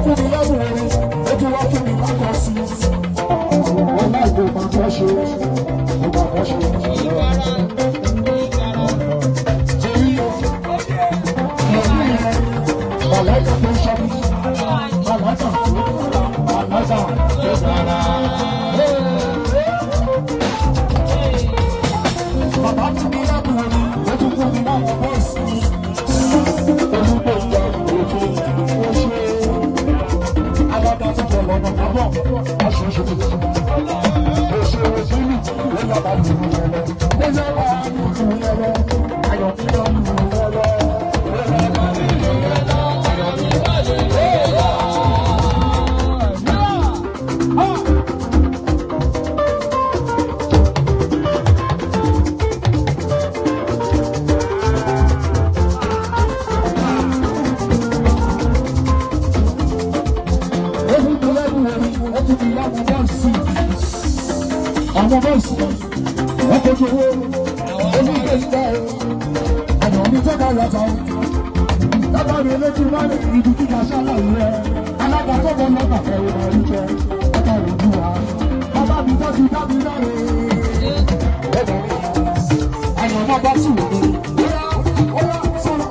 fún mi lẹ́bùn orin ó tún wá fún mi lákọ̀ sí i. wọ́n láì kó máa kọ́ ṣe ó máa kọ́ ṣe. torí màláìka tó ń ṣọ́ mi màláìka tó dára. bàbá fún mi lẹ́bùn orin ó tún fún mi lákọ̀ bọ́ọ̀sì. Àwọn bọ́ọ̀sì wọ́n kojú owó onílé ìgbà ọ̀nà mi tó ká lọ́ta lábàárí eléjú máa ní ibi kíkà ṣáláyé rẹ̀ alága tó bọ́ lọ́gbà ẹ̀rọ ìrìn jẹ́ ọ̀tá ìlú wa bàbá mi tó ti dábì láre ẹ̀dọ̀ àyàn náà bá sì wò ní ọ̀yá sọ̀rọ̀.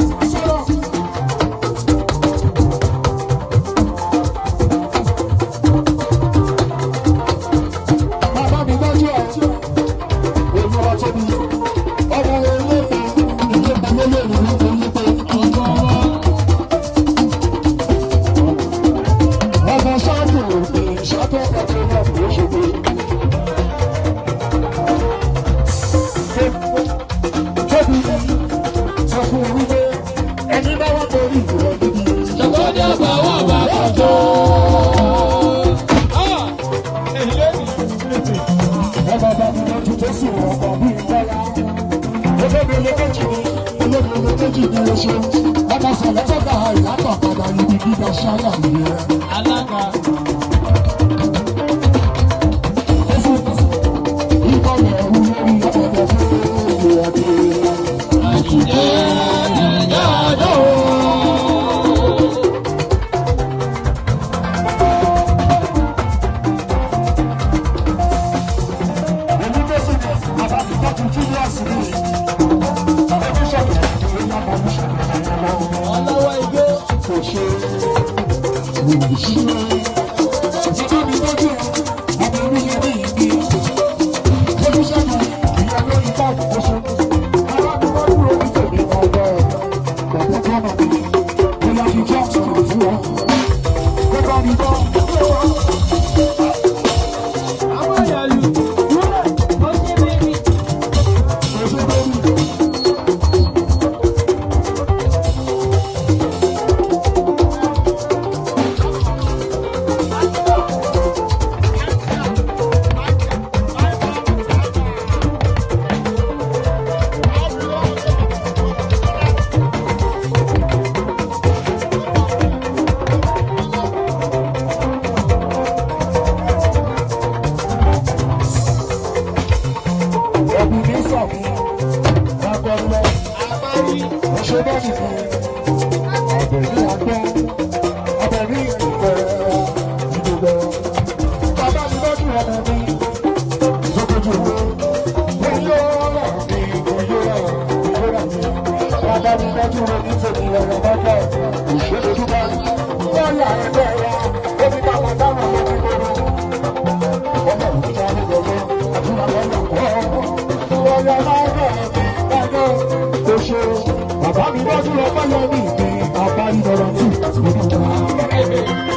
Bàbá mi lọ́jú lọ bá lọ ní ìpín àbá ìdọ̀rọ̀ tí ìdọ̀rọ̀.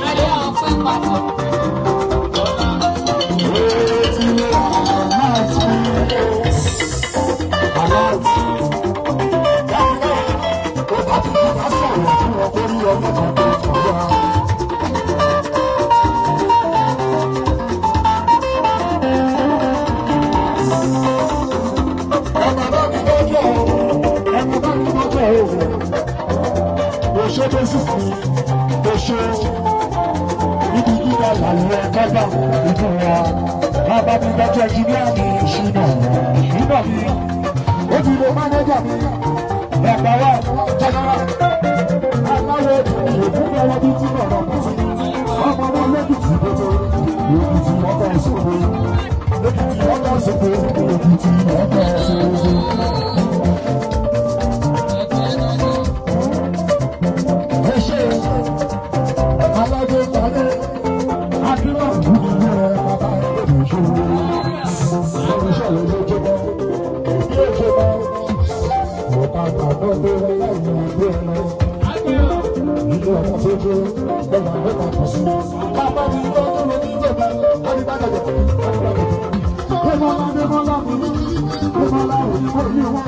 Adé ọ̀pẹ papọ̀. Kábà ìdúrà bàbá mi dájọ́ ìjìnlẹ̀ mi ìṣúná mi ó ti lo mánéjà mi ẹ̀gbà wa jẹ́nẹ́rà aláwọ̀ ìlú fún ọwọ́ bí tí bọ̀rọ̀ kù sí. ọmọ tó dúró lọ́wọ́ àgbẹ̀kọ̀ kọ̀ sí. Bàbá mi ló tó lọ ní ìjọba wọ́n ní bàgàjẹ́. Bẹ́mọ̀lá mi ní bẹ́mọ̀lá òyìnbó ní wọn.